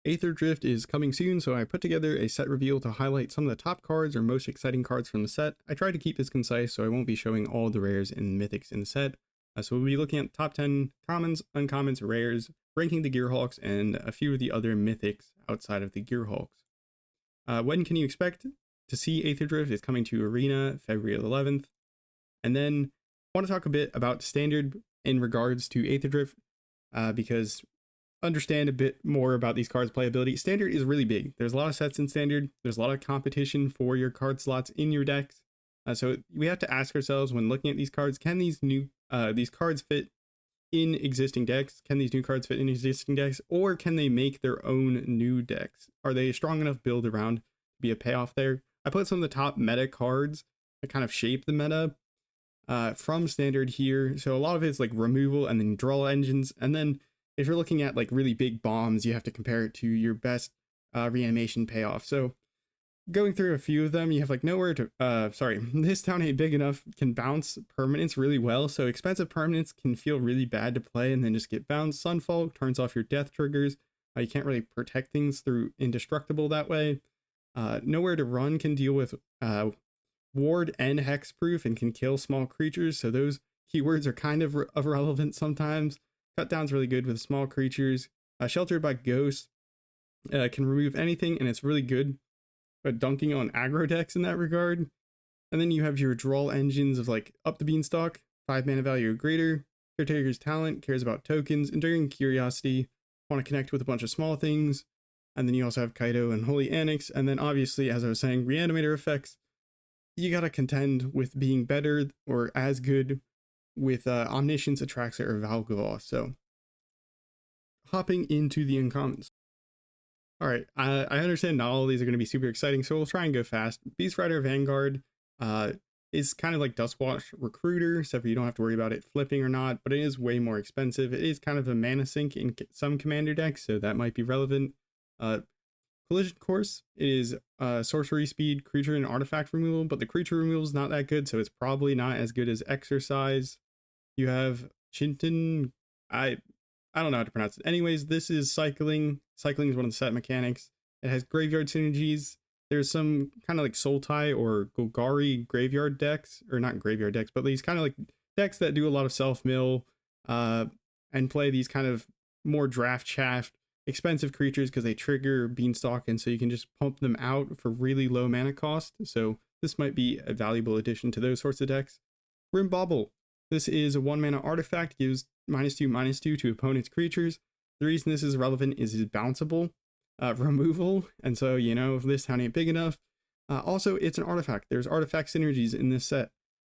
Aetherdrift is coming soon, so I put together a set reveal to highlight some of the top cards or most exciting cards from the set. I tried to keep this concise, so I won't be showing all the rares and mythics in the set. So we'll be looking at top 10 commons, uncommons, rares, ranking the Gearhulks, and a few of the other mythics outside of the Gearhulks. When can you expect to see Aetherdrift? Is coming to Arena February 11th. And then I want to talk a bit about standard in regards to Aetherdrift, because understand a bit more about these cards' playability. Standard is really big. There's a lot of sets in standard. There's a lot of competition for your card slots in your decks. So we have to ask ourselves when looking at these cards, can these cards fit in existing decks? Can these new cards fit in existing decks, or can they make their own new decks? Are they a strong enough build around to be a payoff there? I put some of the top meta cards that kind of shape the meta from standard here. So a lot of it's like removal and then draw engines, and then if you're looking at like really big bombs, you have to compare it to your best reanimation payoff. So going through a few of them, you have like nowhere to this town ain't big enough can bounce permanents really well. So expensive permanents can feel really bad to play and then just get bounced. Sunfall turns off your death triggers. You can't really protect things through indestructible that way. Nowhere to run can deal with ward and hexproof and can kill small creatures. So those keywords are kind of irrelevant sometimes. Cutdown's really good with small creatures. Sheltered by Ghost can remove anything, and it's really good at dunking on aggro decks in that regard. And then you have your draw engines of like Up the Beanstalk, 5 mana value or greater. Caretaker's Talent cares about tokens. Enduring Curiosity, want to connect with a bunch of small things. And then you also have Kaido and Holy Annex. And then obviously, as I was saying, Reanimator effects. You gotta contend with being better or as good with Omniscience, Atraxa, or Valgavoth. So hopping into the uncommons. All right, I understand not all of these are going to be super exciting, so we'll try and go fast. Beast Rider Vanguard is kind of like Dustwash Recruiter, except for you don't have to worry about it flipping or not, but it is way more expensive. It is kind of a mana sink in some commander decks, so that might be relevant. Collision Course is sorcery speed, creature, and artifact removal, but the creature removal is not that good, so it's probably not as good as Exercise. You have Chinton. I don't know how to pronounce it. Anyways, this is cycling. Cycling is one of the set mechanics. It has graveyard synergies. There's some kind of like Sultai or Golgari graveyard decks, or not graveyard decks, but these kind of like decks that do a lot of self-mill and play these kind of more draft shaft expensive creatures because they trigger Beanstalk, and so you can just pump them out for really low mana cost. So this might be a valuable addition to those sorts of decks. Rim Bauble. This is a 1 mana artifact, gives -2/-2 to opponent's creatures. The reason this is relevant is it's bounceable removal, and so you know if this town ain't big enough. Also, it's an artifact. There's artifact synergies in this set.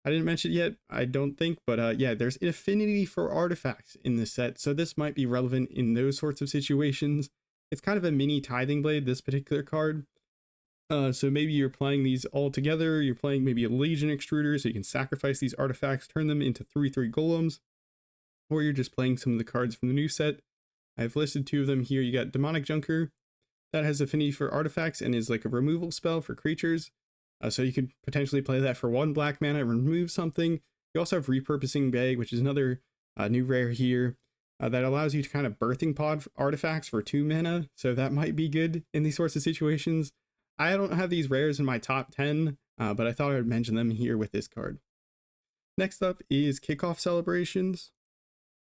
I didn't mention it yet, I don't think, but yeah, there's an affinity for artifacts in this set, so this might be relevant in those sorts of situations. It's kind of a mini Tithing Blade, this particular card. So maybe you're playing these all together, you're playing maybe a Legion Extruder, so you can sacrifice these artifacts, turn them into 3/3 golems, or you're just playing some of the cards from the new set. I've listed 2 of them here. You got Demonic Junker, that has affinity for artifacts and is like a removal spell for creatures. So you could potentially play that for 1 black mana and remove something. You also have Repurposing Bag, which is another new rare here that allows you to kind of birthing pod artifacts for 2 mana. So that might be good in these sorts of situations. I don't have these rares in my top 10, but I thought I would mention them here with this card. Next up is Kickoff Celebrations.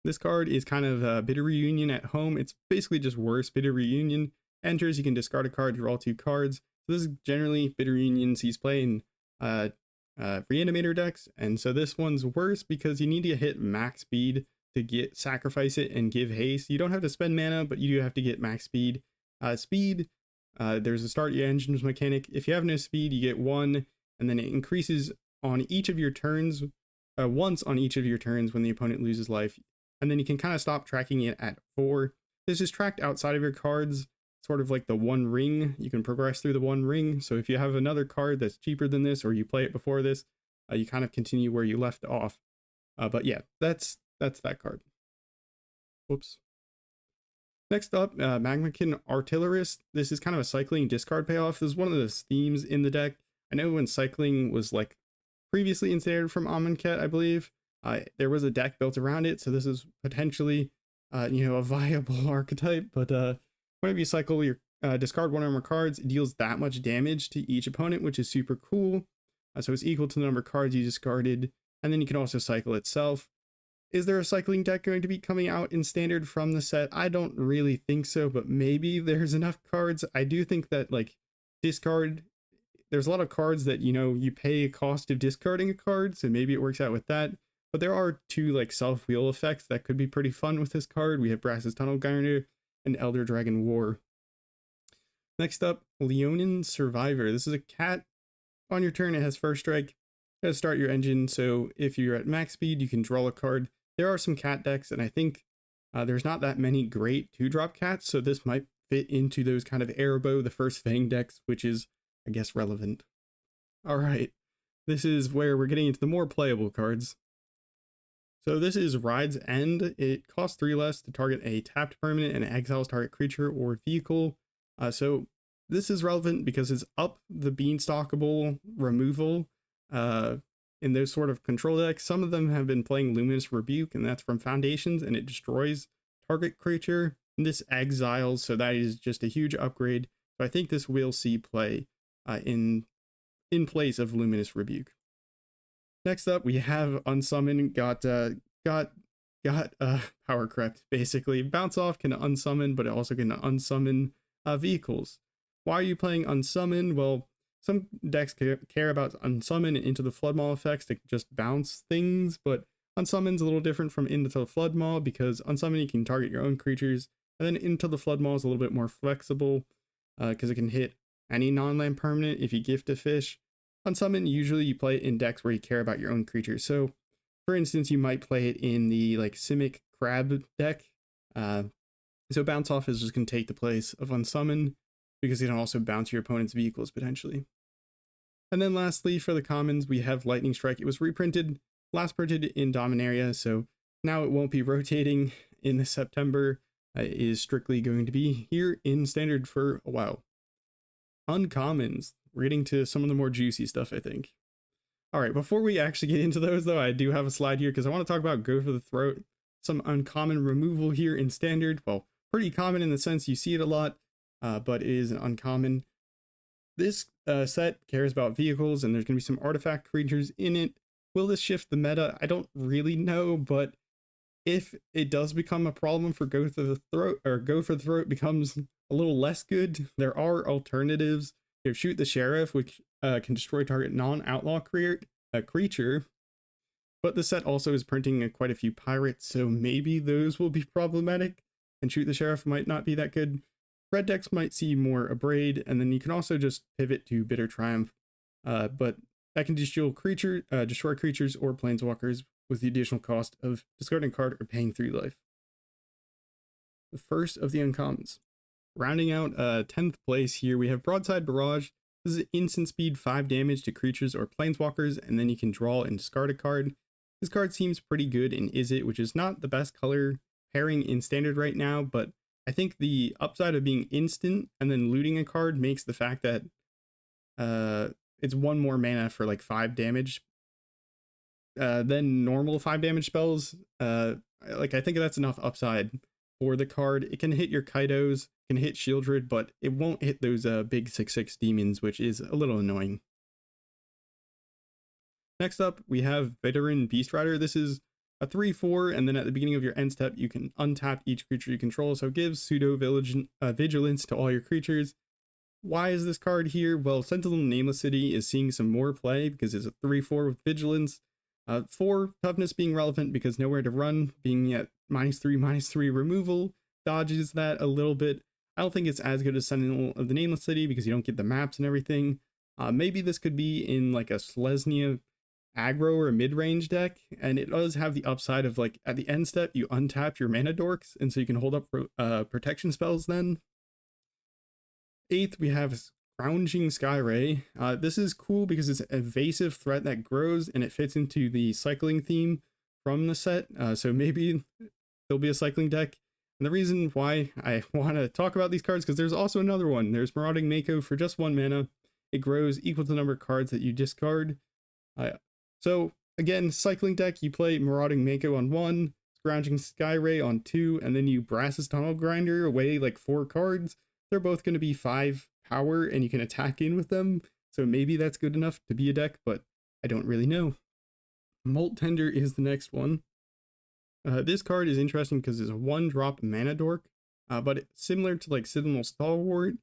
This card is kind of Bitter Reunion at home. It's basically just worse. Bitter Reunion enters, you can discard a card, draw 2 cards. So this is generally Bitter Reunions he's playing Reanimator decks, and so this one's worse because you need to hit max speed to sacrifice it and give haste. You don't have to spend mana, but you do have to get max speed. There's a start your engines mechanic. If you have no speed, you get 1, and then it increases on each of your turns, once on each of your turns when the opponent loses life, and then you can kind of stop tracking it at 4. This is tracked outside of your cards, sort of like the 1 ring. You can progress through the 1 ring. So if you have another card that's cheaper than this, or you play it before this, you kind of continue where you left off. But yeah, that's that card. Whoops. Next up, Magmakin Artillerist. This is kind of a cycling discard payoff. This is one of the themes in the deck. I know when cycling was like previously in standard from Amonkhet, I believe, there was a deck built around it. So this is potentially, a viable archetype, but Whenever you cycle your discard one or more cards, it deals that much damage to each opponent, which is super cool. So it's equal to the number of cards you discarded, and then you can also cycle itself. Is there a cycling deck going to be coming out in standard from the set? I don't really think so, but maybe there's enough cards. I do think that like discard, there's a lot of cards that, you know, you pay a cost of discarding a card, so maybe it works out with that. But there are two like self-wheel effects that could be pretty fun with this card. We have Brass's Tunnel Grinder and Elder Dragon War. Next up, Leonin Survivor. This is a cat. On your turn, it has first strike. You gotta start your engine, so if you're at max speed, you can draw a card. There are some cat decks, and I think there's not that many great 2-drop cats, so this might fit into those kind of Erebos, the first Fang decks, which is, I guess, relevant. Alright, this is where we're getting into the more playable cards. So this is Ride's End. It costs 3 less to target a tapped permanent and exiles target creature or vehicle. So this is relevant because it's up the beanstalkable removal in those sort of control decks. Some of them have been playing Luminous Rebuke, and that's from Foundations, and it destroys target creature. And this exiles, so that is just a huge upgrade. So I think this will see play in place of Luminous Rebuke. Next up, we have Unsummon. Got Power Crept, basically. Bounce Off can unsummon, but it also can unsummon vehicles. Why are you playing Unsummon? Well, some decks care about Unsummon and Into the Flood Maw effects to just bounce things, but Unsummon's a little different from Into the Flood Maw because Unsummon you can target your own creatures, and then Into the Flood Maw is a little bit more flexible because it can hit any non-land permanent if you gift a fish. Unsummon, usually you play it in decks where you care about your own creatures. So, for instance, you might play it in the like Simic Crab deck. So Bounce Off is just going to take the place of Unsummon because you can also bounce your opponent's vehicles potentially. And then lastly, for the commons, we have Lightning Strike. It was reprinted, last printed in Dominaria, so now it won't be rotating in September. It is strictly going to be here in Standard for a while. Uncommons. We're getting to some of the more juicy stuff, I think. Alright, before we actually get into those, though, I do have a slide here because I want to talk about Go for the Throat. Some uncommon removal here in Standard. Well, pretty common in the sense you see it a lot, but it is an uncommon. This set cares about vehicles, and there's going to be some artifact creatures in it. Will this shift the meta? I don't really know, but if it does become a problem for Go for the Throat, or Go for the Throat becomes a little less good, there are alternatives. You have Shoot the Sheriff, which can destroy target non-outlaw creature, but the set also is printing quite a few pirates, so maybe those will be problematic, and Shoot the Sheriff might not be that good. Red decks might see more Abrade, and then you can also just pivot to Bitter Triumph, but that can destroy creatures or planeswalkers with the additional cost of discarding a card or paying 3 life. The first of the uncommons. Rounding out 10th place here, we have Broadside Barrage. This is instant speed 5 damage to creatures or planeswalkers, and then you can draw and discard a card. This card seems pretty good in Izzet, which is not the best color pairing in Standard right now, but I think the upside of being instant and then looting a card makes the fact that it's 1 more mana for like 5 damage than normal 5 damage spells. Like I think that's enough upside for the card. It can hit your Kaidos, can hit Shieldred, but it won't hit those big 6/6 demons, which is a little annoying. Next up, we have Veteran Beast Rider. This is a 3/4, and then at the beginning of your end step, you can untap each creature you control, so it gives pseudo vigilance to all your creatures. Why is this card here? Well, Sentinel Nameless City is seeing some more play because it's a 3/4 with vigilance. 4 toughness being relevant because nowhere to run, being at -3/-3 removal dodges that a little bit. I don't think it's as good as Sentinel of the Nameless City because you don't get the maps and everything. Maybe this could be in like a Selesnya aggro or a mid-range deck, and it does have the upside of like at the end step you untap your mana dorks, and so you can hold up protection spells then. 8th, we have Scrounging Skyray. This is cool because it's an evasive threat that grows, and it fits into the cycling theme from the set, so maybe there'll be a cycling deck. And the reason why I want to talk about these cards, because there's also another one. There's Marauding Mako for just 1 mana. It grows equal to the number of cards that you discard. So again, cycling deck, you play Marauding Mako on 1, Scrounging Skyray on 2, and then you Brass's Tunnel Grinder away like 4 cards. They're both going to be 5 power, and you can attack in with them. So maybe that's good enough to be a deck, but I don't really know. Molt Tender is the next one. This card is interesting because it's a 1-drop mana dork, but similar to like Citadel Stalwart,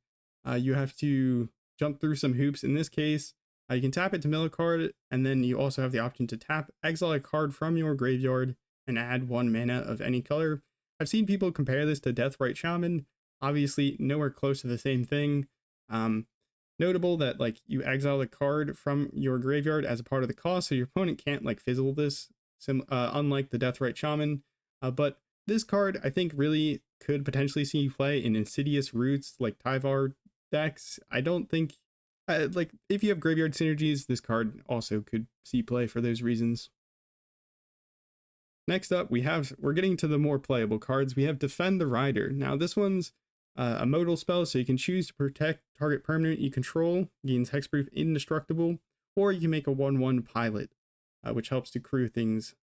you have to jump through some hoops. In this case, you can tap it to mill a card, and then you also have the option to tap, exile a card from your graveyard, and add 1 mana of any color. I've seen people compare this to Deathrite Shaman. Obviously, nowhere close to the same thing. Notable that like you exile a card from your graveyard as a part of the cost, so your opponent can't like fizzle this, unlike the Deathrite Shaman. But this card I think really could potentially see you play in Insidious Roots like Tyvar decks. I don't think like if you have graveyard synergies, this card also could see play for those reasons. Next up, we're getting to the more playable cards. We have Defend the Rider. Now this one's a modal spell, so you can choose to protect target permanent you control, gains hexproof indestructible, or you can make a 1/1 pilot, which helps to crew things,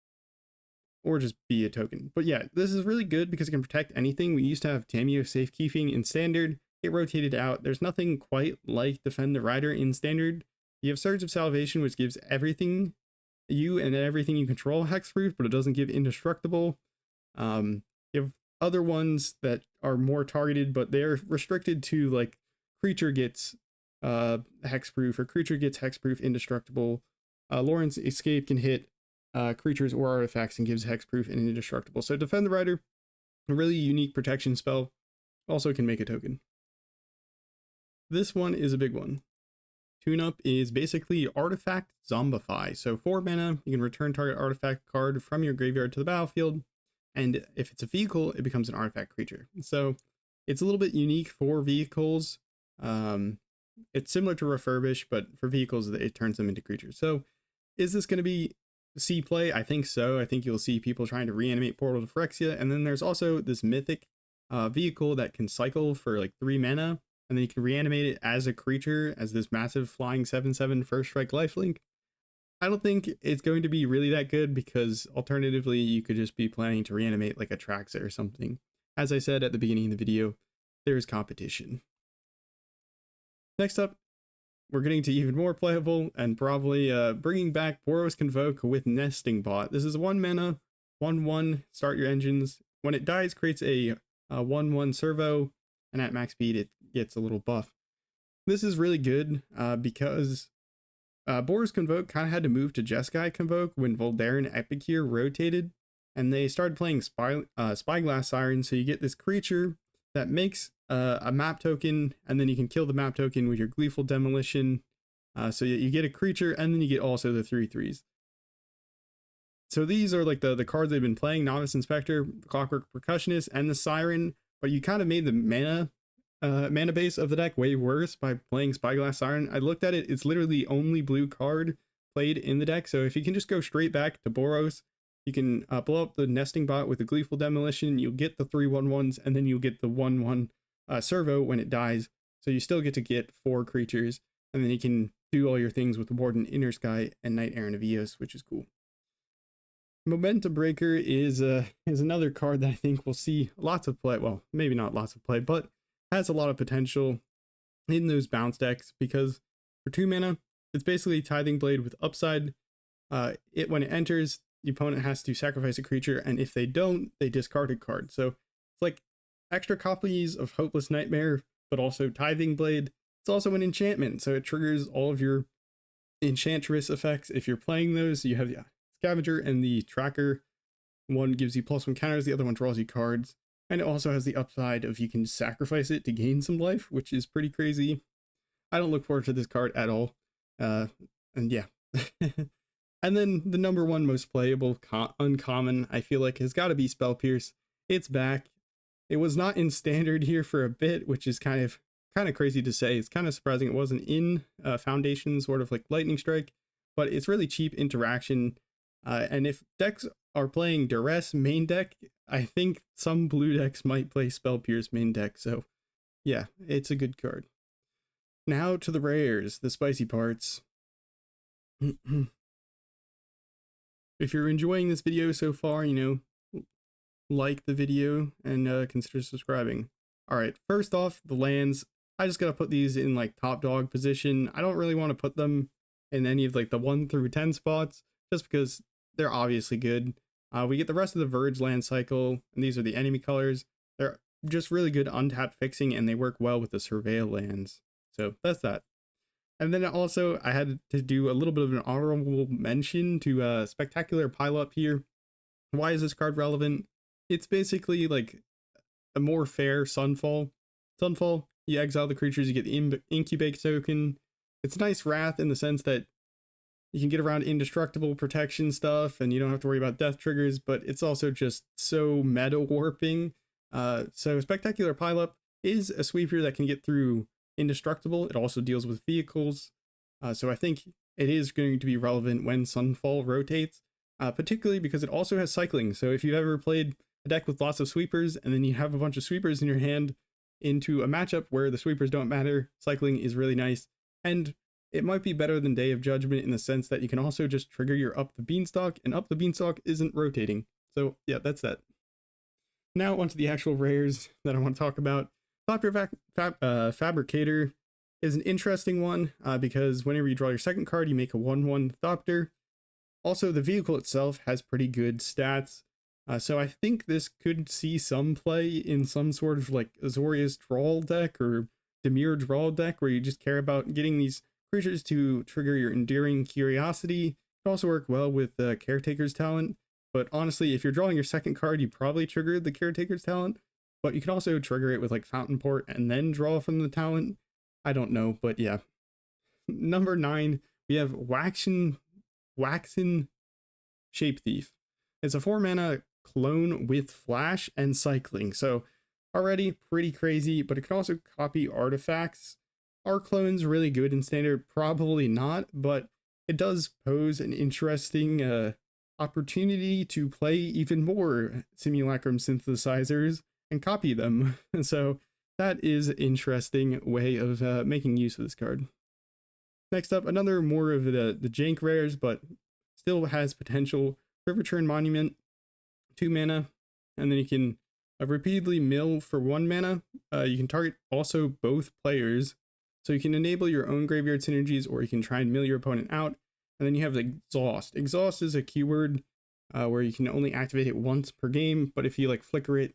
or just be a token. But yeah, this is really good because it can protect anything. We used to have Tamiyo Safekeeping in Standard. It rotated out. There's nothing quite like Defend the Rider in Standard. You have Surge of Salvation, which gives everything you and everything you control hexproof, but it doesn't give indestructible. You have other ones that are more targeted, but they're restricted to like creature gets hexproof, or creature gets hexproof indestructible. Lawrence Escape can hit creatures or artifacts and gives hexproof and indestructible. So Defend the Rider, a really unique protection spell, also can make a token. This one is a big one. Tune-up is basically Artifact Zombify. So 4 mana, you can return target artifact card from your graveyard to the battlefield, and if it's a vehicle, it becomes an artifact creature. So it's a little bit unique for vehicles. It's similar to Refurbish, but for vehicles, it turns them into creatures. So is this going to be see play? I think so. I think you'll see people trying to reanimate Portal to Phyrexia, and then there's also this mythic vehicle that can cycle for like 3 mana, and then you can reanimate it as a creature, as this massive flying 7/7 first strike lifelink. I don't think it's going to be really that good, because alternatively you could just be planning to reanimate like a Traxa or something. As I said at the beginning of the video, there's competition. Next up, we're getting to even more playable, and probably bringing back Boros Convoke with Nesting Bot. This is 1 mana, 1/1, start your engines. When it dies, creates a 1/1 servo, and at max speed it gets a little buff. This is really good because Boros Convoke kind of had to move to Jeskai Convoke when Voldaren Epicure rotated, and they started playing Spyglass Siren, so you get this creature that makes a map token, and then you can kill the map token with your Gleeful Demolition. So you get a creature, and then you get also the 3/3s. So these are like the cards they've been playing: Novice Inspector, Clockwork Percussionist, and the Siren. But you kind of made the mana base of the deck way worse by playing Spyglass Siren. I looked at it; it's literally the only blue card played in the deck. So if you can just go straight back to Boros, you can blow up the Nesting Bot with the Gleeful Demolition. You'll get the 3/1/1s, and then you'll get the 1/1 servo when it dies. So you still get to get 4 creatures, and then you can do all your things with Warden, Inner Sky, and Knight Errant of Eos, which is cool. Momentum Breaker is another card that I think we'll see lots of play. Well, maybe not lots of play, but has a lot of potential in those bounce decks, because for 2 mana, it's basically Tithing Blade with upside. When it enters, the opponent has to sacrifice a creature, and if they don't, they discard a card. So it's like extra copies of Hopeless Nightmare, but also Tithing Blade. It's also an enchantment, so it triggers all of your Enchantress effects. If you're playing those, you have the Scavenger and the Tracker. One gives you +1 counters, the other one draws you cards. And it also has the upside of you can sacrifice it to gain some life, which is pretty crazy. I don't look forward to this card at all. And yeah. And then the number 1 most playable uncommon, I feel like, has got to be Spell Pierce. It's back. It was not in Standard here for a bit, which is kind of crazy to say. It's kind of surprising it wasn't in Foundation, sort of like Lightning Strike, but it's really cheap interaction. And if decks are playing Duress main deck, I think some blue decks might play Spell Pierce main deck. So yeah, it's a good card. Now to the rares, the spicy parts. If you're enjoying this video so far, like the video and consider subscribing. All right, first off, the lands. I just gotta put these in like top dog position. I don't really want to put them in any of like the 1 through 10 spots just because they're obviously good. We get the rest of the Verge land cycle, and these are the enemy colors. They're just really good untapped fixing, and they work well with the Surveil lands. So that's that. And then also, I had to do a little bit of an honorable mention to Spectacular Pileup here. Why is this card relevant? It's basically like a more fair Sunfall. Sunfall, you exile the creatures, you get the Incubate token. It's nice Wrath in the sense that you can get around indestructible protection stuff and you don't have to worry about death triggers, but it's also just so meta warping. So Spectacular Pileup is a sweeper that can get through indestructible. It also deals with vehicles. So I think it is going to be relevant when Sunfall rotates, particularly because it also has cycling. So if you've ever played a deck with lots of sweepers and then you have a bunch of sweepers in your hand into a matchup where the sweepers don't matter, cycling is really nice. And it might be better than Day of Judgment in the sense that you can also just trigger your Up the Beanstalk, and Up the Beanstalk isn't rotating. So yeah, that's that. Now onto the actual rares that I want to talk about. Fabricator is an interesting one because whenever you draw your second card, you make a 1/1 Thopter. Also, the vehicle itself has pretty good stats. So I think this could see some play in some sort of like Azorius draw deck or Demir draw deck where you just care about getting these creatures to trigger your Enduring Curiosity. It could also work well with Caretaker's Talent. But honestly, if you're drawing your second card, you probably trigger the Caretaker's Talent. But you can also trigger it with like Fountain Port and then draw from the talent. I don't know, but yeah. Number 9, we have Waxen Shape Thief. It's a 4-mana clone with flash and cycling. So already pretty crazy, but it can also copy artifacts. Are clones really good in standard? Probably not, but it does pose an interesting opportunity to play even more Simulacrum synthesizers and copy them. And so that is an interesting way of making use of this card. Next up, another more of the jank rares, but still has potential. Riverturn Monument, 2 mana, and then you can repeatedly mill for 1 mana. You can target also both players, so you can enable your own graveyard synergies, or you can try and mill your opponent out. And then you have the Exhaust. Exhaust is a keyword where you can only activate it once per game, but if you like flicker it,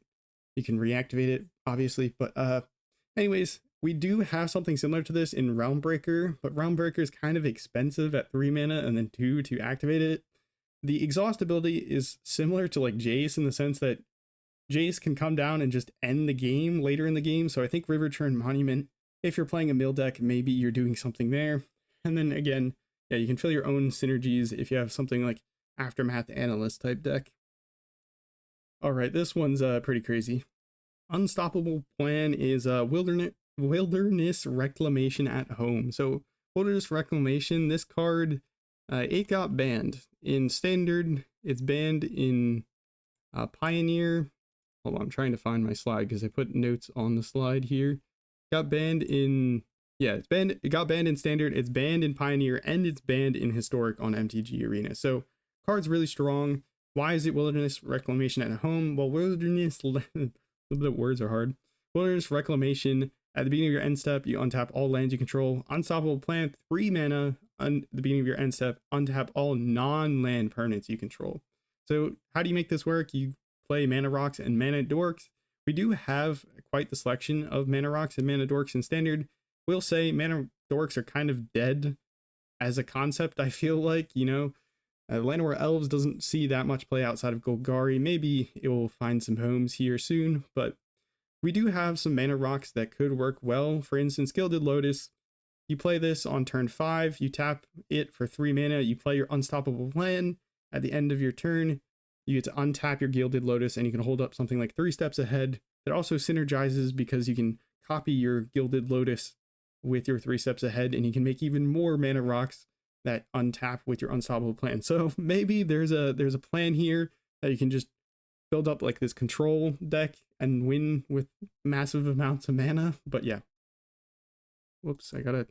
you can reactivate it, obviously. But anyways, we do have something similar to this in Realmbreaker, but Realmbreaker is kind of expensive at 3 mana and then 2 to activate it. The Exhaust ability is similar to like Jace in the sense that Jace can come down and just end the game later in the game. So I think Riverturn Monument, if you're playing a mill deck, maybe you're doing something there. And then again, yeah, you can fill your own synergies if you have something like Aftermath Analyst type deck. All right, this one's pretty crazy. Unstoppable Plan is Wilderness Reclamation at Home. So Wilderness Reclamation, this card, it got banned in Standard. It's banned in Pioneer. Hold on, I'm trying to find my slide because I put notes on the slide here. Got banned in, yeah, it got banned in Standard, it's banned in Pioneer, and it's banned in Historic on MTG Arena. So card's really strong. Why is it Wilderness Reclamation at Home? Well, Wilderness, the words are hard. Wilderness Reclamation, at the beginning of your end step, you untap all lands you control. Unstoppable Plan, 3 mana, at the beginning of your end step, untap all non-land permanents you control. So how do you make this work? You play Mana Rocks and Mana Dorks. We do have quite the selection of Mana Rocks and Mana Dorks in Standard. We'll say Mana Dorks are kind of dead as a concept, I feel like, you know. Llanowar Elves doesn't see that much play outside of Golgari. Maybe it will find some homes here soon, but we do have some Mana Rocks that could work well. For instance, Gilded Lotus. You play this on turn 5, you tap it for 3 mana, you play your Unstoppable Plan. At the end of your turn, you get to untap your Gilded Lotus and you can hold up something like 3 steps ahead. It also synergizes because you can copy your Gilded Lotus with your 3 steps ahead, and you can make even more Mana Rocks that untap with your Unstoppable Plan. So maybe there's a plan here that you can just build up like this control deck and win with massive amounts of mana. But yeah. Whoops, I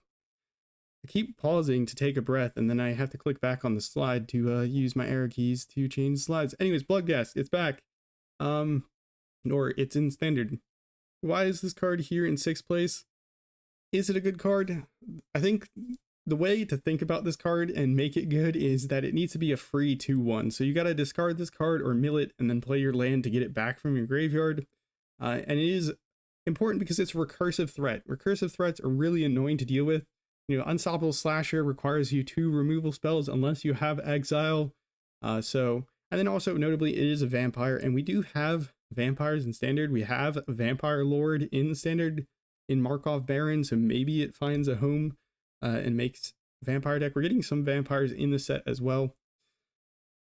keep pausing to take a breath, and then I have to click back on the slide to use my arrow keys to change slides. Anyways, Bloodghast, it's back. or it's in standard. Why is this card here in 6th place? Is it a good card? I think the way to think about this card and make it good is that it needs to be a free 2/1. So you got to discard this card or mill it and then play your land to get it back from your graveyard. And it is important because it's a recursive threat. Recursive threats are really annoying to deal with. You know, Unstoppable Slasher requires you 2 removal spells unless you have Exile. And then also notably, it is a vampire, and we do have vampires in standard. We have a Vampire Lord in standard in Markov Baron, so maybe it finds a home and makes vampire deck. We're getting some vampires in the set as well.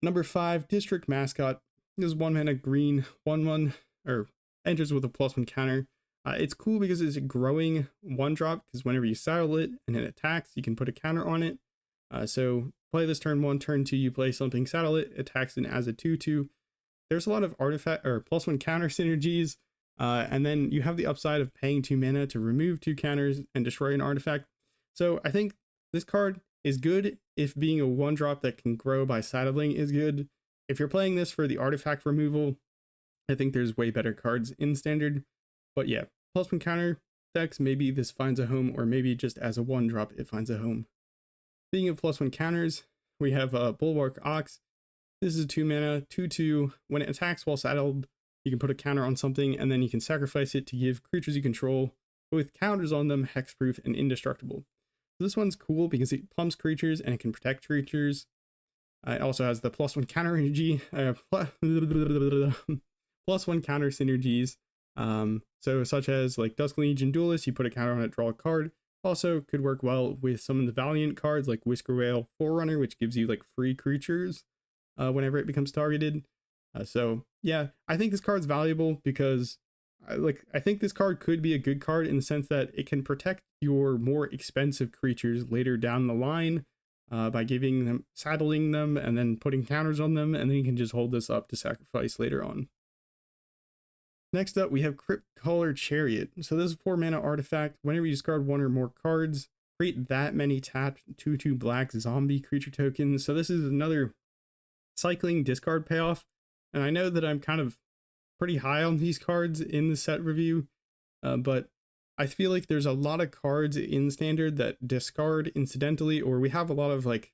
Number 5, District Mascot. This is 1 mana green, 1/1, or enters with a +1 counter. It's cool because it's a growing 1-drop, because whenever you saddle it and it attacks, you can put a counter on it. So play this turn 1, turn 2, you play something, saddle it, attacks it as a 2/2. There's a lot of artifact or +1 counter synergies, and then you have the upside of paying 2 mana to remove 2 counters and destroy an artifact. So I think this card is good if being a 1-drop that can grow by saddling is good. If you're playing this for the artifact removal, I think there's way better cards in standard. But yeah, +1 counter decks, maybe this finds a home, or maybe just as a 1-drop it finds a home. Speaking of +1 counters, we have Bulwark Ox. This is a 2 mana, 2/2. When it attacks while saddled, you can put a counter on something, and then you can sacrifice it to give creatures you control with counters on them hexproof and indestructible. So this one's cool because it pumps creatures and it can protect creatures. It also has the +1 counter energy, +1 counter synergies. So such as like Dusk Legion Duelist, you put a counter on it, draw a card. Also could work well with some of the Valiant cards like Whisker Whale Forerunner, which gives you like free creatures whenever it becomes targeted. So yeah, I think this card's valuable because I think this card could be a good card in the sense that it can protect your more expensive creatures later down the line by saddling them and then putting counters on them, and then you can just hold this up to sacrifice later on. Next up, we have Crypt Caller Chariot. So this is a 4 mana artifact. Whenever you discard 1 or more cards, create that many tapped 2/2 black zombie creature tokens. So this is another cycling discard payoff. And I know that I'm kind of pretty high on these cards in the set review, but I feel like there's a lot of cards in standard that discard incidentally, or we have a lot of like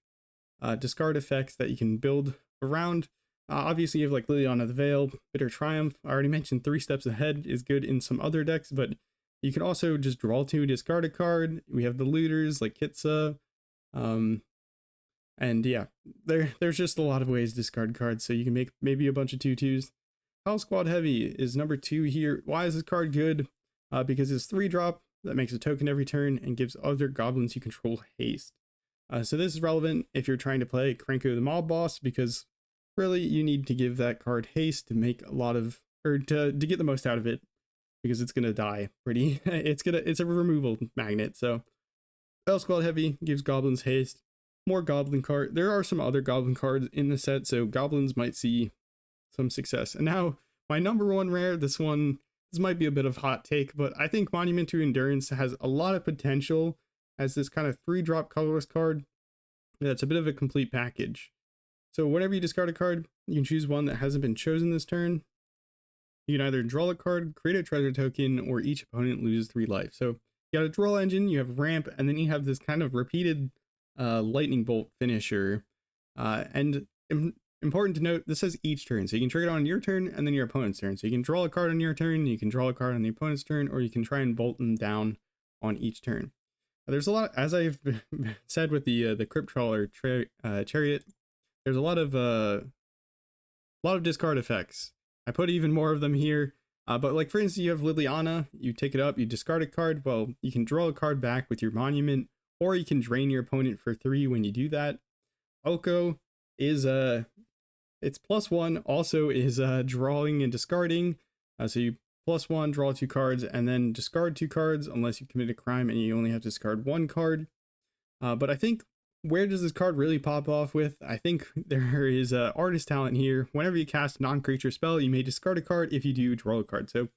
discard effects that you can build around. Obviously you have like Liliana the Veil, Bitter Triumph. I already mentioned 3 Steps Ahead is good in some other decks, but you can also just draw 2, discard a card. We have the looters like Kitsa. And yeah, there's just a lot of ways to discard cards, so you can make maybe a bunch of 2/2s. Hell Squad Heavy is number 2 here. Why is this card good? Because it's 3-drop that makes a token every turn and gives other goblins you control haste. So this is relevant if you're trying to play Krenko the Mob Boss, because really you need to give that card haste to make a lot of, or to get the most out of it, because it's gonna die pretty. It's a removal magnet. So Hell Squad Heavy gives goblins haste. More goblin card. There are some other goblin cards in the set, so goblins might see some success. And now my number 1 rare, this might be a bit of hot take, but I think Monument to Endurance has a lot of potential as this kind of 3-drop colorless card that's a bit of a complete package. So whenever you discard a card, you can choose one that hasn't been chosen this turn. You can either draw a card, create a treasure token, or each opponent loses 3 life. So you got a draw engine, you have ramp, and then you have this kind of repeated lightning bolt finisher. And important to note, this says each turn, so you can trigger it on your turn and then your opponent's turn. So you can draw a card on your turn, you can draw a card on the opponent's turn, or you can try and bolt them down on each turn. There's a lot, as I've said with the Crypt Caller Chariot, there's a lot of discard effects. I put even more of them here, but like for instance, you have Liliana, you take it up, you discard a card. Well, you can draw a card back with your monument, or you can drain your opponent for 3 when you do that. Oko is it's +1, also is drawing and discarding. So you +1, draw 2 cards, and then discard 2 cards unless you commit a crime and you only have to discard 1 card. But I think, where does this card really pop off with? I think there is artist talent here. Whenever you cast a non-creature spell, you may discard a card. If you do, draw a card. So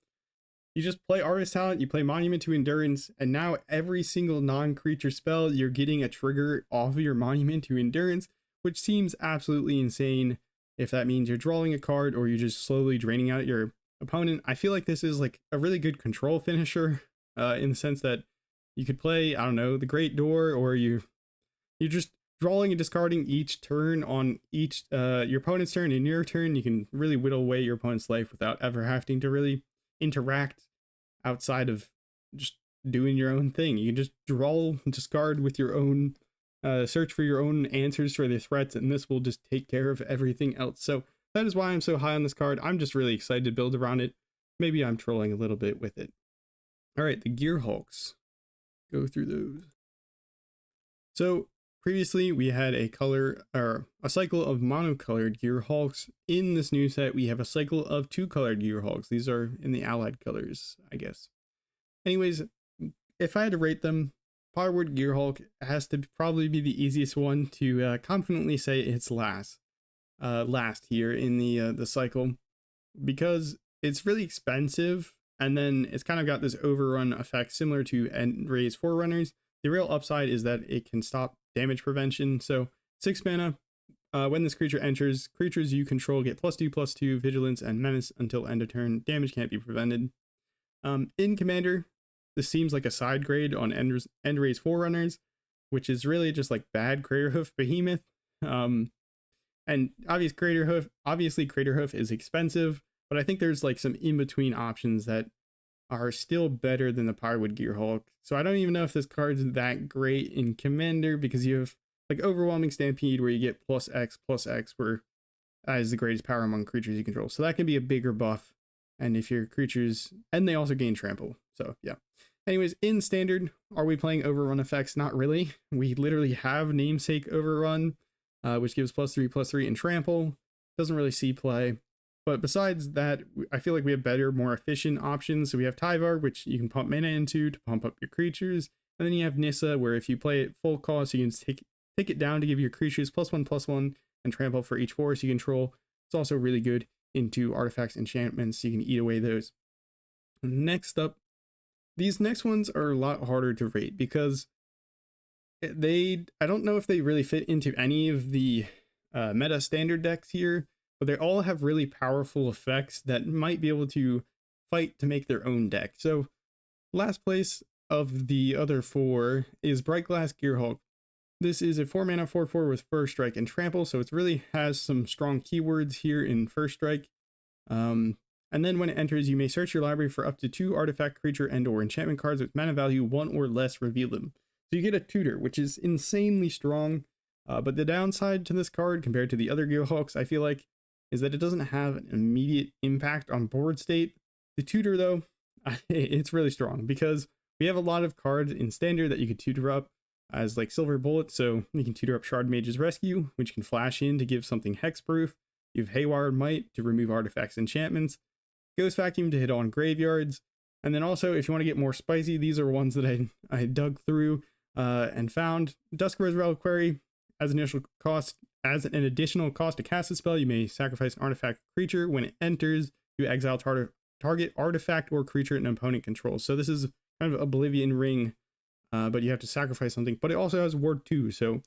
you just play artist talent, you play Monument to Endurance, and now every single non-creature spell, you're getting a trigger off of your Monument to Endurance, which seems absolutely insane. if that means you're drawing a card or you're just slowly draining out your opponent. I feel like this is like a really good control finisher, in the sense that you could play, I don't know, the Great Door, or you're just drawing and discarding each turn on each your opponent's turn. In your turn, you can really whittle away your opponent's life without ever having to really interact outside of just doing your own thing. You can just draw, discard with your own, search for your own answers for the threats, and this will just take care of everything else. So that is why I'm so high on this card. I'm just really excited to build around it. Maybe I'm trolling a little bit with it. All right, the Gearhulks. Go through those. So previously we had a cycle of monocolored Gearhulks. In this new set, we have a cycle of two-colored Gearhulks. These are in the allied colors, I guess. Anyways, if I had to rate them, Powerword Gearhulk has to probably be the easiest one to confidently say it's last here in the cycle, because it's really expensive, and then it's kind of got this overrun effect similar to Endray's Forerunners. The real upside is that it can stop damage prevention. So 6 mana, when this creature enters, creatures you control get +2/+2 vigilance and menace until end of turn. Damage can't be prevented. In Commander, this seems like a side grade on Endray's Forerunners, which is really just like bad Craterhoof Behemoth. And obviously Craterhoof is expensive, but I think there's like some in-between options that are still better than the Powerwood Gearhulk. So I don't even know if this card's that great in Commander, because you have like Overwhelming Stampede, where you get +X/+X, where that is the greatest power among creatures you control. So that can be a bigger buff. And if your creatures, and they also gain trample. So yeah. Anyways, in Standard, are we playing overrun effects? Not really. We literally have Namesake Overrun, which gives +3/+3 and trample. Doesn't really see play. But besides that, I feel like we have better, more efficient options. So we have Tyvar, which you can pump mana into to pump up your creatures. And then you have Nissa, where if you play it full cost, you can take it down to give your creatures +1/+1 and trample for each forest you control. It's also really good into artifacts, enchantments, so you can eat away those. Next up, these next ones are a lot harder to rate, because I don't know if they really fit into any of the meta standard decks here, but they all have really powerful effects that might be able to fight to make their own deck. So last place of the other 4 is Brightglass Gearhulk. This is a 4 mana 4/4 with First Strike and Trample, so it really has some strong keywords here in First Strike. And then when it enters, you may search your library for up to 2 artifact, creature, and or enchantment cards with mana value 1 or less, reveal them. So you get a tutor, which is insanely strong. But the downside to this card compared to the other Gearhulks, I feel like, is that it doesn't have an immediate impact on board state. The tutor, though, it's really strong, because we have a lot of cards in Standard that you could tutor up as like Silver Bullet. So you can tutor up Shard Mage's Rescue, which can flash in to give something hexproof. You have Haywired Might to remove artifacts, enchantments. Ghost Vacuum to hit on graveyards. And then also, if you want to get more spicy, these are ones that I dug through and found. Duskro's Reliquary, as an additional cost to cast a spell, you may sacrifice an artifact creature. When it enters, you exile target artifact or creature an opponent controls. So this is kind of Oblivion Ring, but you have to sacrifice something. But it also has Ward 2, so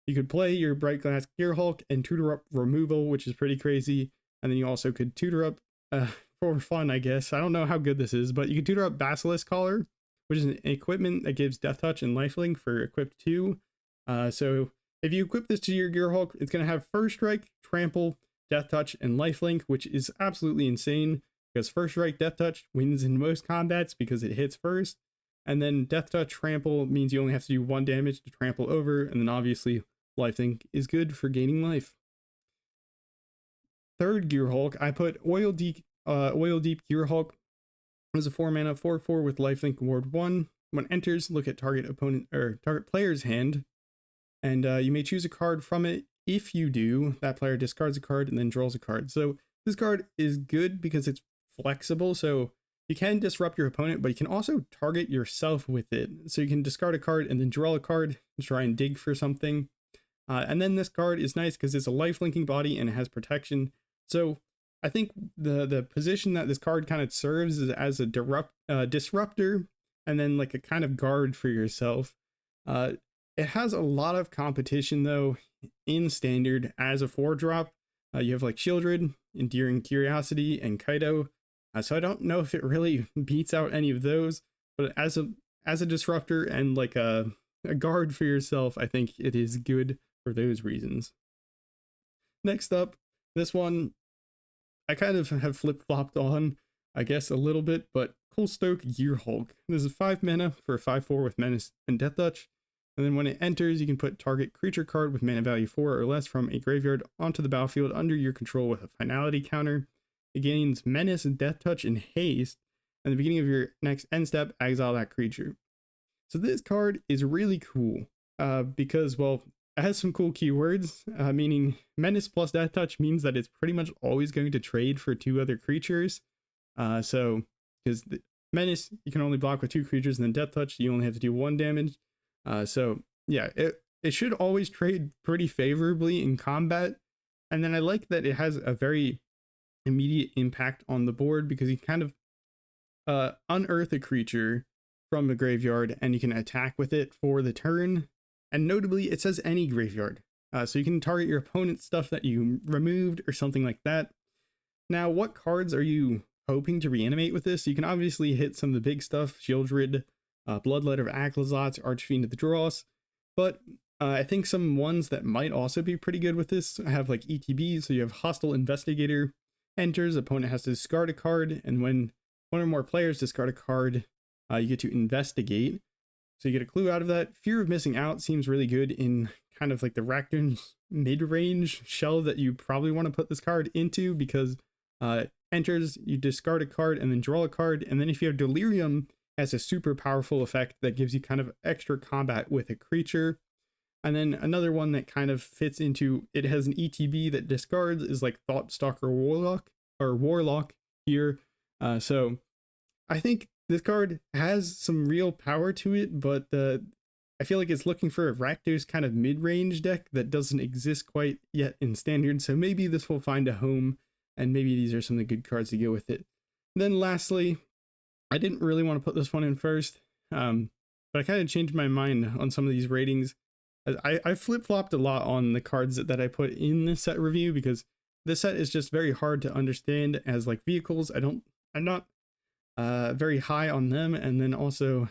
you could play your Brightglass Gearhulk and tutor up removal, which is pretty crazy. And then you also could tutor up, for fun, I guess. I don't know how good this is, but you could tutor up Basilisk Collar, which is an equipment that gives Death Touch and Lifelink for equipped 2. So if you equip this to your Gearhulk, it's going to have First Strike, Trample, Death Touch, and Lifelink, which is absolutely insane, because First Strike, Death Touch wins in most combats because it hits first. And then Death Touch, Trample means you only have to do 1 damage to trample over. And then obviously Lifelink is good for gaining life. Third Gearhulk, I put Oil Deep Gearhulk. It was a 4 mana 4/4 with Lifelink Ward 1. When it enters, look at target player's hand, and you may choose a card from it. If you do, that player discards a card and then draws a card. So this card is good because it's flexible, so you can disrupt your opponent, but you can also target yourself with it. So you can discard a card and then draw a card and try and dig for something. And then this card is nice because it's a life-linking body and it has protection. So I think the position that this card kind of serves is as a disruptor, and then like a kind of guard for yourself. It has a lot of competition though in Standard as a 4-drop. You have like Shieldred, Endearing Curiosity, and Kaido. So I don't know if it really beats out any of those, but as a disruptor and like a guard for yourself, I think it is good for those reasons. Next up, this one I kind of have flip-flopped on, I guess a little bit, but Coalstoke Gearhulk. This is 5 mana for a 5/4 with Menace and Death Touch. And then when it enters, you can put target creature card with mana value 4 or less from a graveyard onto the battlefield under your control with a finality counter. It gains Menace, Death Touch, and Haste. At the beginning of your next end step, exile that creature. So this card is really cool because, well, it has some cool keywords, meaning Menace plus Death Touch means that it's pretty much always going to trade for 2 other creatures. So, because Menace, you can only block with 2 creatures, and then Death Touch, you only have to do 1 damage. So, yeah, it should always trade pretty favorably in combat. And then I like that it has a very immediate impact on the board because you kind of unearth a creature from the graveyard and you can attack with it for the turn. And notably, it says any graveyard. So you can target your opponent's stuff that you removed or something like that. Now, what cards are you hoping to reanimate with this? You can obviously hit some of the big stuff, Shieldred, Bloodletter of Aclazotz, Archfiend of the Dross. But I think some ones that might also be pretty good with this have like ETB. So you have Hostile Investigator enters, opponent has to discard a card, and when one or more players discard a card, you get to investigate. So you get a clue out of that. Fear of Missing Out seems really good in kind of like the Rakton's mid-range shell that you probably want to put this card into because enters, you discard a card and then draw a card. And then if you have Delirium, it has a super powerful effect that gives you kind of extra combat with a creature. And then another one that kind of fits into, it has an ETB that discards is like Thoughtstalker Warlock here. So I think this card has some real power to it, but I feel like it's looking for a Rakdos kind of mid-range deck that doesn't exist quite yet in Standard, so maybe this will find a home, and maybe these are some of the good cards to go with it. And then lastly, I didn't really want to put this one in first, but I kind of changed my mind on some of these ratings. I flip-flopped a lot on the cards that I put in this set review because this set is just very hard to understand as like vehicles. I'm not very high on them, and then also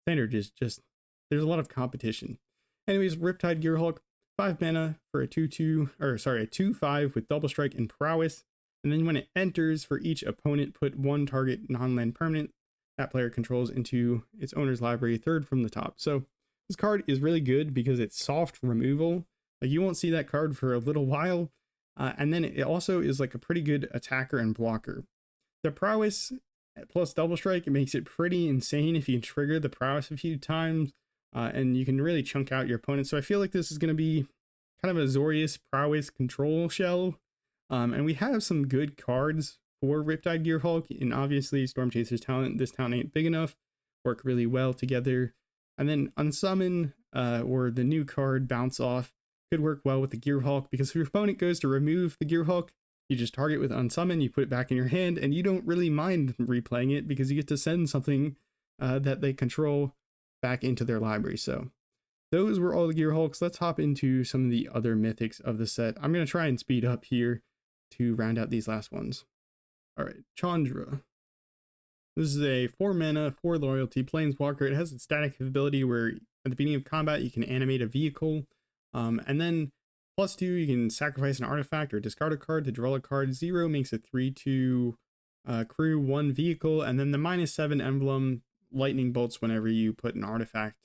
Standard is just, there's a lot of competition. Anyways, Riptide Gearhulk, 5 mana for a 2/5 with double strike and prowess. And then when it enters, for each opponent, put 1 target non-land permanent that player controls into its owner's library, 3rd from the top. So this card is really good because it's soft removal. Like you won't see that card for a little while. And then it also is like a pretty good attacker and blocker. The prowess plus double strike, it makes it pretty insane if you trigger the prowess a few times. And you can really chunk out your opponent. So I feel like this is going to be kind of a Zorius prowess control shell. And we have some good cards for Riptide Gearhulk, and obviously Storm Chaser's talent, this talent ain't big enough, work really well together. And then Unsummon, or the new card Bounce Off, could work well with the Gearhulk, because if your opponent goes to remove the Gearhulk, you just target with Unsummon, you put it back in your hand, and you don't really mind replaying it because you get to send something that they control back into their library. So those were all the Gearhulks. Let's hop into some of the other mythics of the set. I'm going to try and speed up here to round out these last ones. All right, Chandra. This is a 4 mana, 4 loyalty planeswalker. It has a static ability where at the beginning of combat you can animate a vehicle, and then +2 you can sacrifice an artifact or discard a card to draw a card. 0 makes a 3/2 crew 1 vehicle, and then the -7 emblem lightning bolts whenever you put an artifact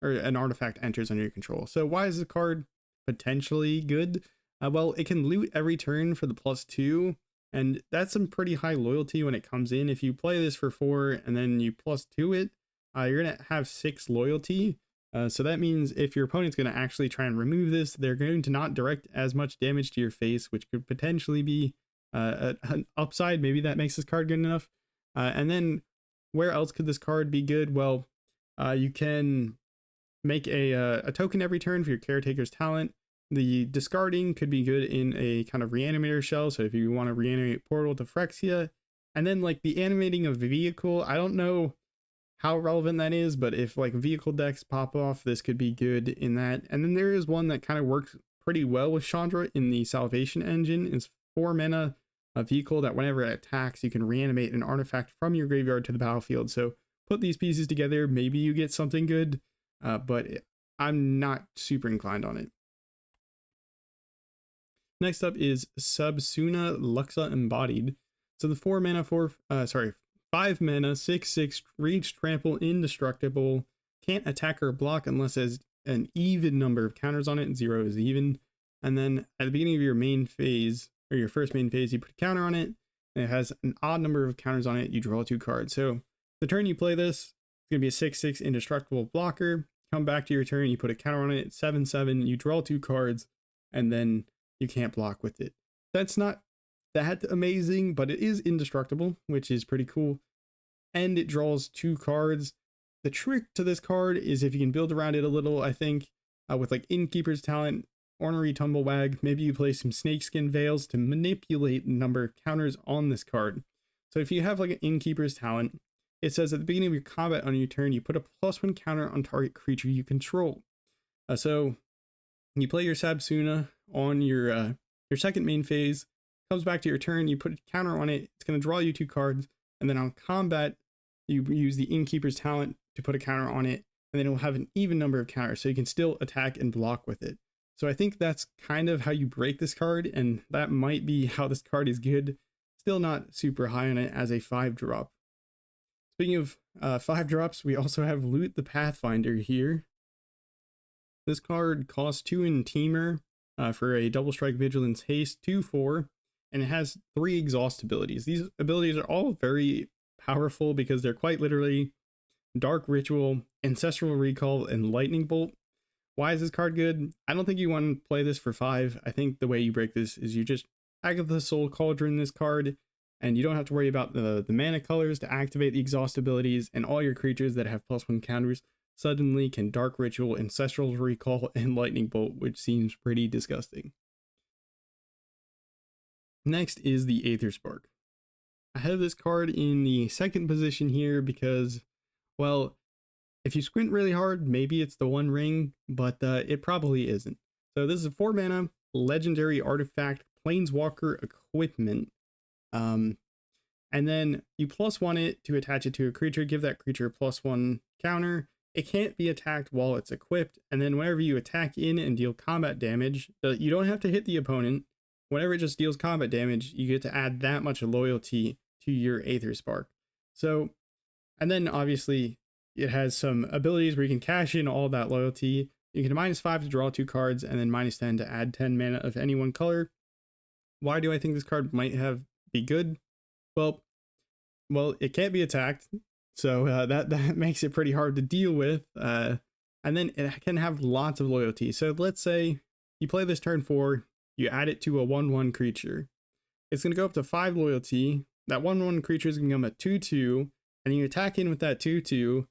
or an artifact enters under your control. So why is the card potentially good? Well, it can loot every turn for the +2, and that's some pretty high loyalty when it comes in. If you play this for 4 and then you +2 it, you're going to have 6 loyalty. So that means if your opponent's going to actually try and remove this, they're going to not direct as much damage to your face, which could potentially be an upside. Maybe that makes this card good enough. And then where else could this card be good? Well, you can make a token every turn for your caretaker's talent. The discarding could be good in a kind of reanimator shell. So if you want to reanimate Portal to Phyrexia, and then like the animating of the vehicle, I don't know how relevant that is, but if like vehicle decks pop off, this could be good in that. And then there is one that kind of works pretty well with Chandra in the Salvation engine. It's 4 mana, a vehicle that whenever it attacks, you can reanimate an artifact from your graveyard to the battlefield. So put these pieces together, maybe you get something good, but I'm not super inclined on it. Next up is Subsuna Luxa Embodied. So the 5 mana 6/6 reach, trample, indestructible, can't attack or block unless it has an even number of counters on it, and 0 is even. And then at the beginning of your main phase, or your first main phase, you put a counter on it, and it has an odd number of counters on it, you draw 2 cards. So the turn you play this, it's going to be a 6/6 indestructible blocker. Come back to your turn, you put a counter on it, 7/7, you draw 2 cards, and then you can't block with it. That's not that amazing, but it is indestructible, which is pretty cool. And it draws 2 cards. The trick to this card is if you can build around it a little, I think, with like Innkeeper's Talent, Ornery Tumblewag, maybe you play some Snakeskin Veils to manipulate the number of counters on this card. So if you have like an Innkeeper's Talent, it says at the beginning of your combat on your turn, you put a +1 counter on target creature you control. So you play your Subsuna on your second main phase, comes back to your turn, you put a counter on it, it's going to draw you 2 cards, and then on combat, you use the Innkeeper's Talent to put a counter on it, and then it'll have an even number of counters, so you can still attack and block with it. So I think that's kind of how you break this card, and that might be how this card is good. Still not super high on it as a 5-drop. Speaking of 5-drops, we also have Loot the Pathfinder here. This card costs 2 in Teamer for a double strike vigilance haste 2/4, and it has 3 exhaust abilities. These abilities are all very powerful because they're quite literally Dark Ritual, Ancestral Recall, and Lightning Bolt. Why is this card good? I don't think you want to play this for 5. I think the way you break this is you just Agatha Soul Cauldron this card, and you don't have to worry about the mana colors to activate the exhaust abilities, and all your creatures that have +1 counters suddenly can Dark Ritual, Ancestral Recall, and Lightning Bolt, which seems pretty disgusting. Next is the Aetherspark. I have this card in the second position here because, well, if you squint really hard, maybe it's the One Ring, but it probably isn't. So this is a 4 mana legendary artifact planeswalker equipment. And then you +1 it to attach it to a creature, give that creature a +1 counter. It can't be attacked while it's equipped, and then whenever you attack in and deal combat damage, you don't have to hit the opponent. Whenever it just deals combat damage, you get to add that much loyalty to your Aetherspark. So, and then obviously it has some abilities where you can cash in all that loyalty. You can -5 to draw 2 cards, and then -10 to add 10 mana of any one color. Why do I think this card might be good? Well, it can't be attacked, so that makes it pretty hard to deal with. And then it can have lots of loyalty. So let's say you play this turn 4, you add it to a 1/1 creature. It's going to go up to 5 loyalty. That 1/1 creature is going to become a 2/2, and you attack in with that 2/2,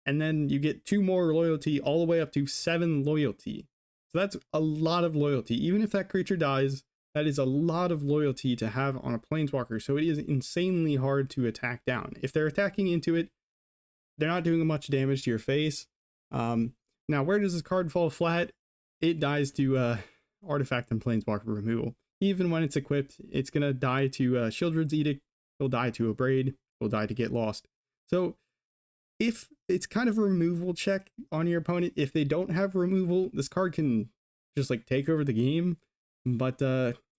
and then you get 2 more loyalty all the way up to 7 loyalty. So that's a lot of loyalty. Even if that creature dies, that is a lot of loyalty to have on a planeswalker. So it is insanely hard to attack down. If they're attacking into it, they're not doing much damage to your face. Now, where does this card fall flat? It dies to artifact and planeswalker removal. Even when it's equipped, it's going to die to Shieldred's Edict. It'll die to a Braid. It'll die to Get Lost. So if it's kind of a removal check on your opponent, if they don't have removal, this card can just like take over the game. But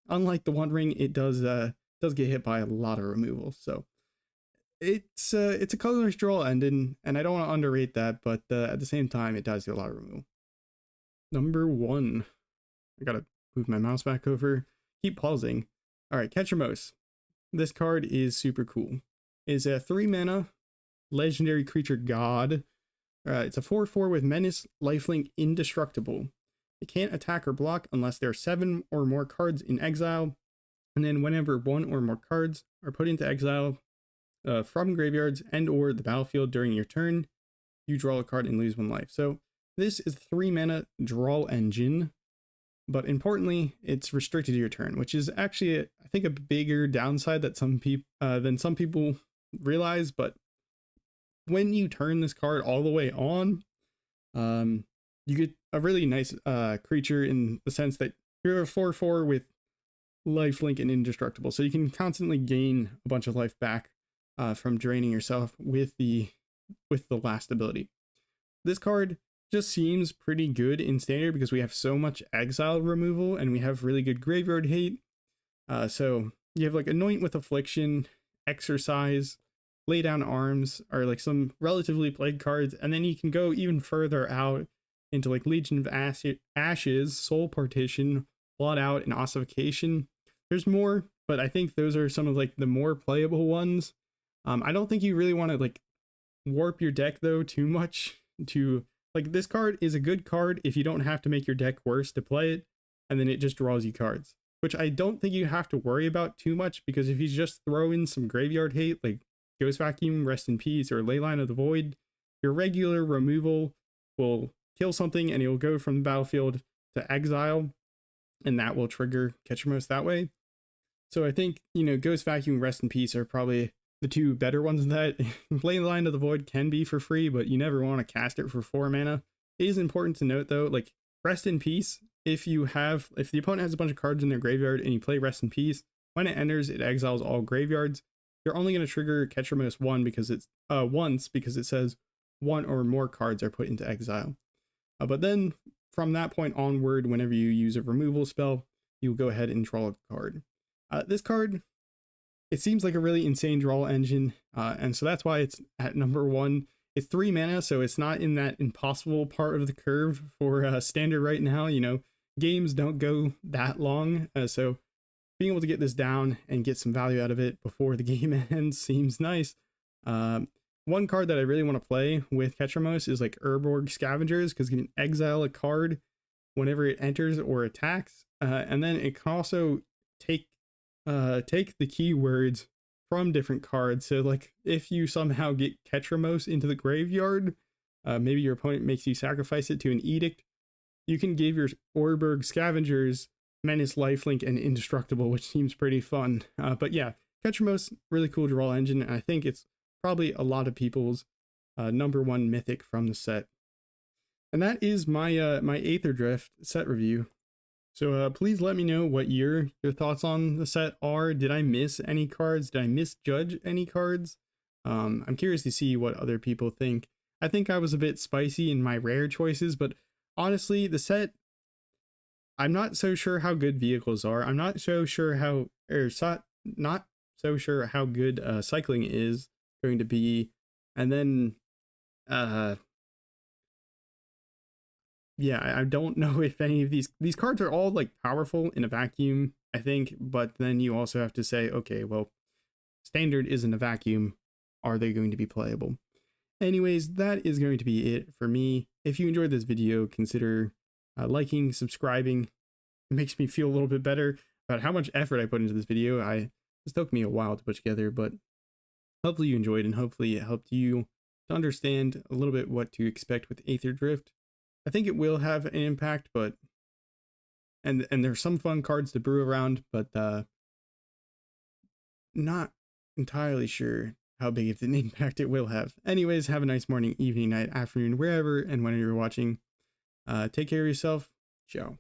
unlike the One Ring, it does get hit by a lot of removal. So it's a colorless draw ending, and I don't want to underrate that, but at the same time, it does do a lot of removal. Number 1. I gotta move my mouse back over. Keep pausing. All right, Ketchermos. This card is super cool. It's a 3 mana legendary creature god. It's a 4/4 with menace, lifelink, indestructible. It can't attack or block unless there are 7 or more cards in exile. And then whenever 1 or more cards are put into exile from graveyards and or the battlefield during your turn, you draw a card and lose 1 life. So this is 3 mana draw engine, but importantly, it's restricted to your turn, which is actually, I think, a bigger downside that some people realize. But when you turn this card all the way on, you get a really nice creature in the sense that You're a 4/4 with lifelink and indestructible, so you can constantly gain a bunch of life back from draining yourself with the last ability. This card just seems pretty good in standard because we have so much exile removal and we have really good graveyard hate. So you have like Anoint with Affliction, Exercise, Lay Down Arms are like some relatively played cards, and then you can go even further out into like Legion of Ashes, Soul Partition, Blot Out, and Ossification. There's more, but I think those are some of like the more playable ones. I don't think you really want to like warp your deck though too much to like, this card is a good card if you don't have to make your deck worse to play it, and then it just draws you cards, which I don't think you have to worry about too much, because if you just throw in some graveyard hate like Ghost Vacuum, Rest in Peace, or Leyline of the Void, your regular removal will kill something and you'll go from the battlefield to exile, and that will trigger Ketramos that way. So I think, you know, Ghost Vacuum, Rest in Peace are probably the two better ones. That Leyline of the Void can be for free, but you never want to cast it for 4 mana. It is important to note though, like Rest in Peace, if the opponent has a bunch of cards in their graveyard and you play Rest in Peace, when it enters, it exiles all graveyards. You're only going to trigger Ketramos once because it says one or more cards are put into exile. But then from that point onward, whenever you use a removal spell, you'll go ahead and draw a card. This card, it seems like a really insane draw engine, and so that's why it's at number 1. It's 3 mana, so it's not in that impossible part of the curve for standard right now. You know, games don't go that long, so being able to get this down and get some value out of it before the game ends seems nice. One card that I really want to play with Ketramos is like Urborg Scavengers, because you can exile a card whenever it enters or attacks, and then it can also take the keywords from different cards. So like if you somehow get Ketramos into the graveyard, maybe your opponent makes you sacrifice it to an edict, you can give your Urborg Scavengers Menace, Lifelink, and Indestructible, which seems pretty fun. But yeah, Ketramos, really cool draw engine, and I think it's probably a lot of people's number 1 mythic from the set. And that is my my Aetherdrift set review. So please let me know what your thoughts on the set are. Did I miss any cards? Did I misjudge any cards? I'm curious to see what other people think. I think I was a bit spicy in my rare choices, but honestly, the set, I'm not so sure how good vehicles are. I'm not so sure how, not so sure how good cycling is going to be. And then, yeah, I don't know if any of these cards are all like powerful in a vacuum, I think, but then you also have to say, okay, well, standard isn't a vacuum. Are they going to be playable? Anyways, that is going to be it for me. If you enjoyed this video, consider liking, subscribing. It makes me feel a little bit better about how much effort I put into this video. This took me a while to put together, but hopefully you enjoyed, and hopefully it helped you to understand a little bit what to expect with Aetherdrift. I think it will have an impact, but and there's some fun cards to brew around, but not entirely sure how big of an impact it will have. Anyways, have a nice morning, evening, night, afternoon, wherever and whenever you're watching. Take care of yourself. Ciao.